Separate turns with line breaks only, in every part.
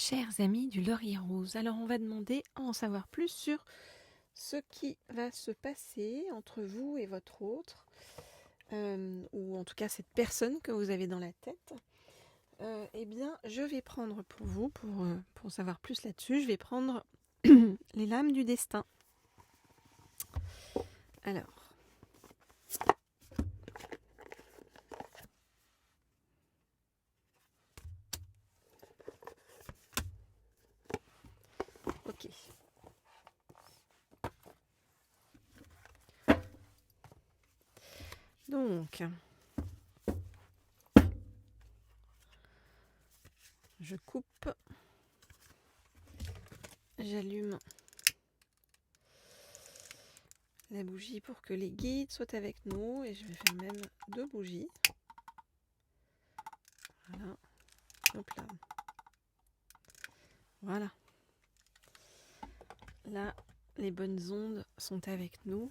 Chers amis du Laurier Rose, alors on va demander à en savoir plus sur ce qui va se passer entre vous et votre autre, ou en tout cas cette personne que vous avez dans la tête. Eh bien, je vais prendre pour vous, pour en savoir plus là-dessus, je vais prendre les lames du destin. Alors, ok. Donc, je coupe, j'allume la bougie pour que les guides soient avec nous et je vais faire même 2 bougies. Voilà, hop là. Voilà. Là, les bonnes ondes sont avec nous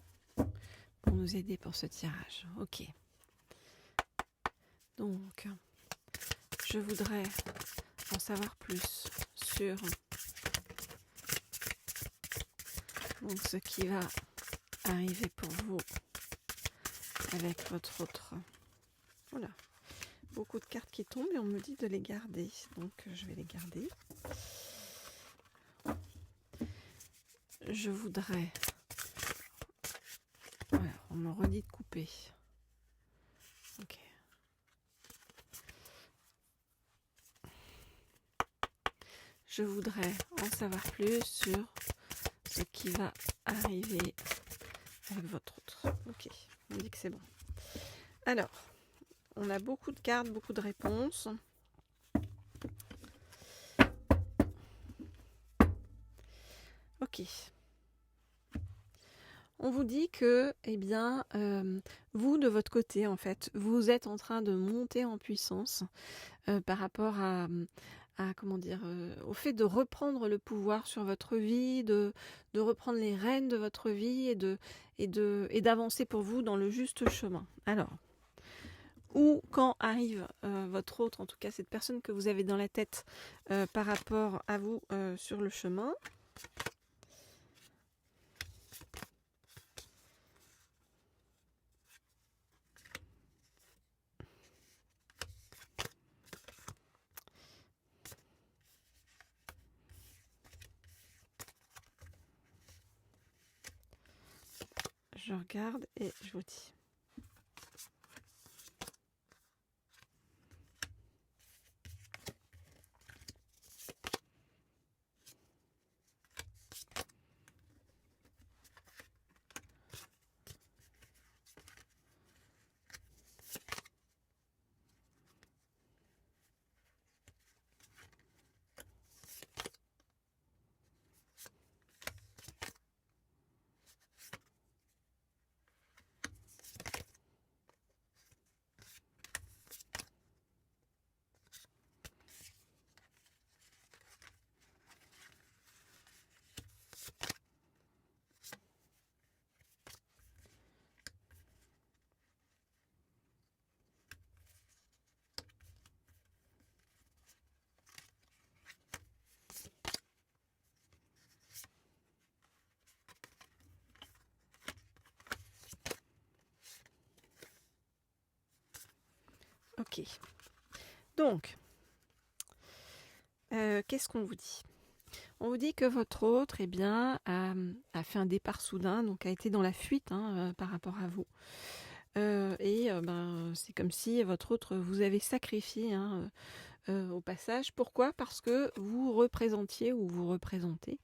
pour nous aider pour ce tirage. Ok. Donc, je voudrais en savoir plus sur donc, ce qui va arriver pour vous avec votre autre. Voilà. Beaucoup de cartes qui tombent et on me dit de les garder. Donc, je vais les garder. Je voudrais... Voilà, on me redit de couper. Ok. Je voudrais en savoir plus sur ce qui va arriver avec votre autre. Ok, on dit que c'est bon. Alors, on a beaucoup de cartes, beaucoup de réponses. Ok. On vous dit que, eh bien, vous, de votre côté, en fait, vous êtes en train de monter en puissance par rapport comment dire, au fait de reprendre le pouvoir sur votre vie, de reprendre les rênes de votre vie et d'avancer pour vous dans le juste chemin. Alors, où, quand arrive votre autre, en tout cas cette personne que vous avez dans la tête par rapport à vous sur le chemin. Je regarde et je vous dis. Ok. Donc, qu'est-ce qu'on vous dit? On vous dit que votre autre, eh bien, a fait un départ soudain, donc a été dans la fuite par rapport à vous. C'est comme si votre autre vous avait sacrifié au passage. Pourquoi? Parce que vous représentiez ou vous représentez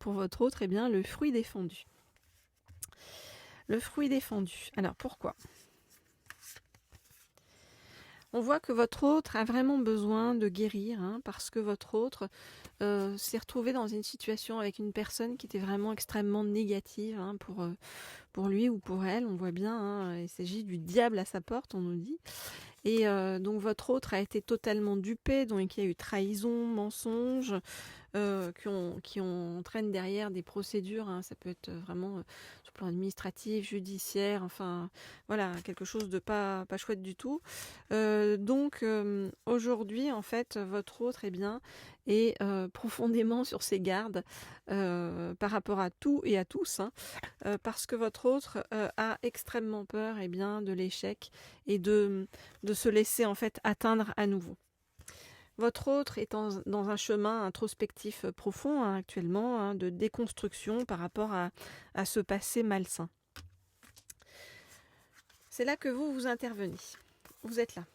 pour votre autre, eh bien, le fruit défendu. Le fruit défendu. Alors, pourquoi? On voit que votre autre a vraiment besoin de guérir, parce que votre autre s'est retrouvé dans une situation avec une personne qui était vraiment extrêmement négative pour lui ou pour elle, on voit bien, hein, il s'agit du diable à sa porte, on nous dit. Et donc votre autre a été totalement dupé, donc il y a eu trahison, mensonge, qui entraînent derrière des procédures, hein. Ça peut être vraiment sur le plan administratif, judiciaire, enfin voilà, quelque chose de pas chouette du tout. Donc aujourd'hui, en fait, votre autre est profondément sur ses gardes par rapport à tout et à tous, hein, parce que votre autre a extrêmement peur de l'échec et de se laisser en fait atteindre à nouveau. Votre autre est dans un chemin introspectif profond, hein, actuellement, hein, de déconstruction par rapport à ce passé malsain. C'est là que vous intervenez. Vous êtes là,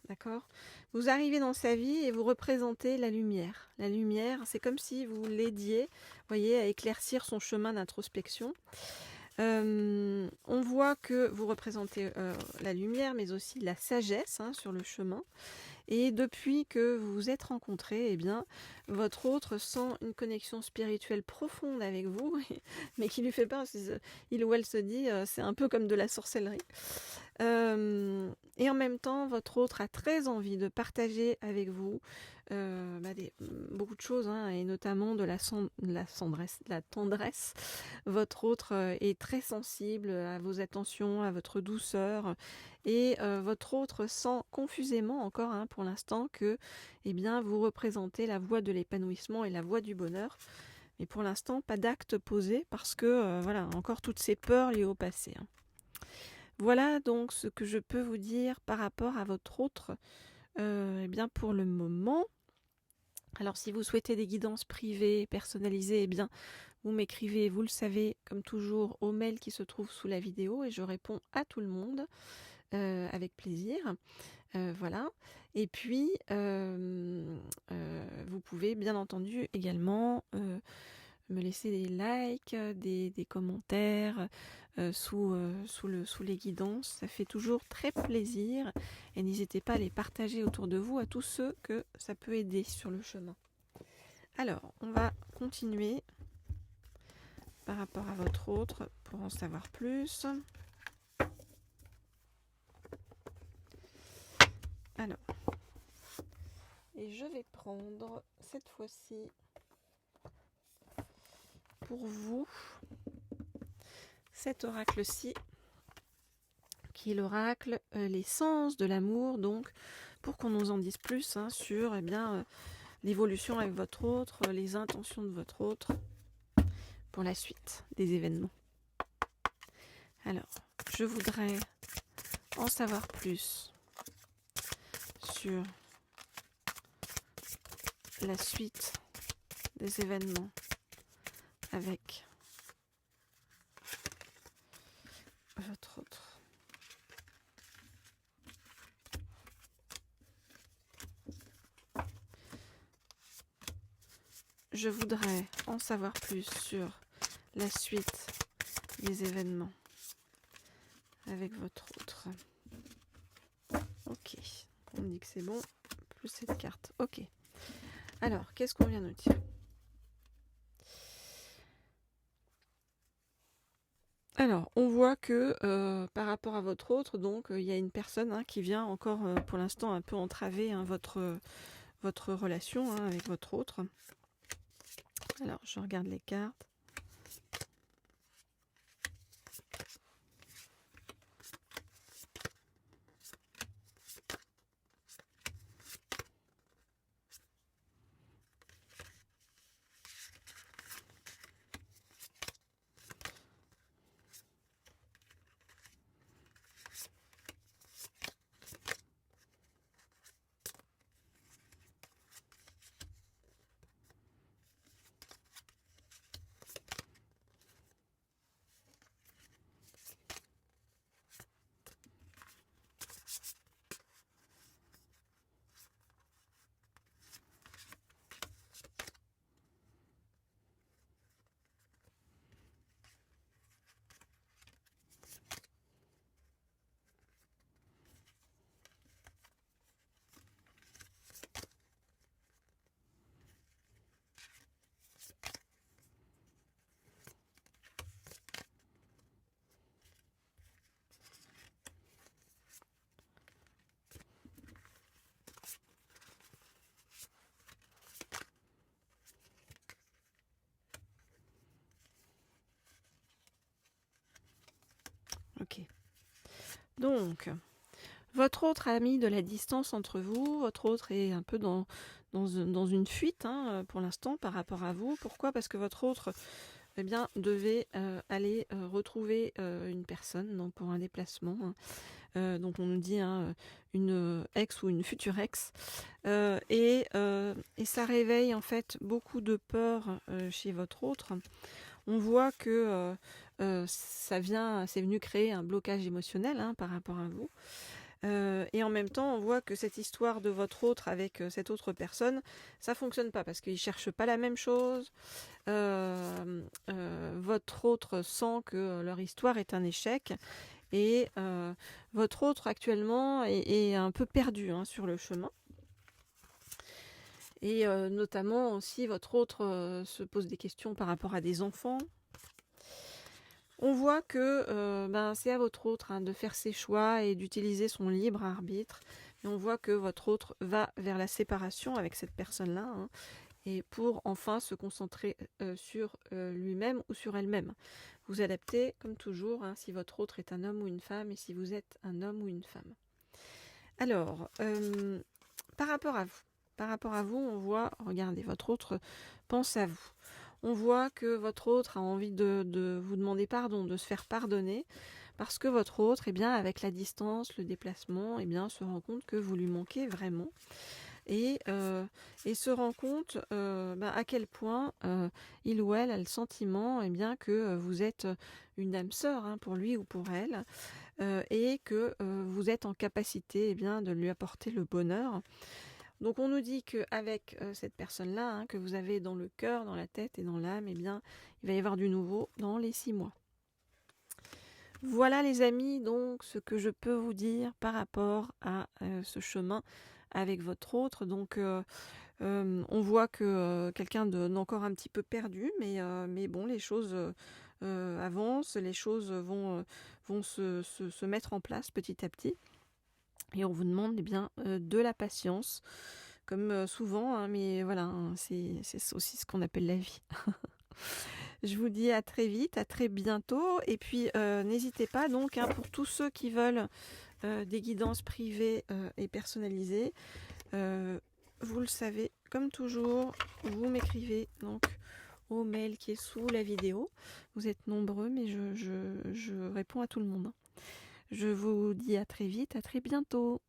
d'accord ? Vous arrivez dans sa vie et vous représentez la lumière. La lumière, c'est comme si vous l'aidiez, voyez, à éclaircir son chemin d'introspection. On voit que vous représentez la lumière, mais aussi la sagesse, hein, sur le chemin. Et depuis que vous vous êtes rencontrés, votre autre sent une connexion spirituelle profonde avec vous, mais qui lui fait peur, il ou elle se dit, c'est un peu comme de la sorcellerie. Et en même temps, votre autre a très envie de partager avec vous beaucoup de choses, hein, et notamment de la tendresse. Votre autre est très sensible à vos attentions, à votre douceur, et votre autre sent confusément encore, hein, pour l'instant, que vous représentez la voie de l'épanouissement et la voie du bonheur. Mais pour l'instant, pas d'acte posé parce que, encore toutes ces peurs liées au passé, hein. Voilà donc ce que je peux vous dire par rapport à votre autre, pour le moment. Alors si vous souhaitez des guidances privées, personnalisées, vous m'écrivez, vous le savez, comme toujours, au mail qui se trouve sous la vidéo et je réponds à tout le monde avec plaisir. Voilà. Et puis, vous pouvez bien entendu également me laisser des likes, des commentaires sous les guidances. Ça fait toujours très plaisir. Et n'hésitez pas à les partager autour de vous à tous ceux que ça peut aider sur le chemin. Alors, on va continuer par rapport à votre autre pour en savoir plus. Alors, et je vais prendre cette fois-ci pour vous cet oracle-ci, qui est l'oracle l'essence de l'amour, donc pour qu'on nous en dise plus, hein, sur l'évolution avec votre autre, les intentions de votre autre pour la suite des événements. Alors, je voudrais en savoir plus sur la suite des événements avec votre autre. Je voudrais en savoir plus sur la suite des événements avec votre autre. Ok, on me dit que c'est bon, plus cette carte. Ok. Alors, qu'est-ce qu'on vient de dire ? Alors, on voit que par rapport à votre autre, donc il y a une personne, hein, qui vient encore pour l'instant un peu entraver, hein, votre relation, hein, avec votre autre. Alors, je regarde les cartes. Donc, votre autre a mis de la distance entre vous, votre autre est un peu dans une fuite pour l'instant par rapport à vous. Pourquoi? Parce que votre autre devait aller retrouver une personne donc pour un déplacement. Donc on nous dit une ex ou une future ex. Et ça réveille en fait beaucoup de peur chez votre autre. On voit que c'est venu créer un blocage émotionnel par rapport à vous. Et en même temps, on voit que cette histoire de votre autre avec cette autre personne, ça fonctionne pas parce qu'ils ne cherchent pas la même chose. Votre autre sent que leur histoire est un échec et votre autre actuellement est un peu perdu sur le chemin. Et notamment aussi, votre autre se pose des questions par rapport à des enfants. On voit que c'est à votre autre de faire ses choix et d'utiliser son libre arbitre. Et on voit que votre autre va vers la séparation avec cette personne-là, et pour enfin se concentrer sur lui-même ou sur elle-même. Vous adaptez comme toujours, si votre autre est un homme ou une femme et si vous êtes un homme ou une femme. Alors, par rapport à vous, on voit, regardez, votre autre pense à vous. On voit que votre autre a envie de vous demander pardon, de se faire pardonner, parce que votre autre, avec la distance, le déplacement, se rend compte que vous lui manquez vraiment. Et se rend compte à quel point il ou elle a le sentiment que vous êtes une âme sœur pour lui ou pour elle, et que vous êtes en capacité de lui apporter le bonheur. Donc on nous dit qu'avec cette personne-là que vous avez dans le cœur, dans la tête et dans l'âme, il va y avoir du nouveau dans les 6 mois. Voilà les amis, donc ce que je peux vous dire par rapport à ce chemin avec votre autre. Donc on voit que quelqu'un d'encore un petit peu perdu, mais bon, les choses avancent, les choses vont se mettre en place petit à petit. Et on vous demande de la patience, comme souvent, mais voilà, c'est aussi ce qu'on appelle la vie. Je vous dis à très vite, à très bientôt. Et puis n'hésitez pas donc pour tous ceux qui veulent des guidances privées et personnalisées, vous le savez, comme toujours, vous m'écrivez donc au mail qui est sous la vidéo. Vous êtes nombreux, mais je réponds à tout le monde. Je vous dis à très vite, à très bientôt.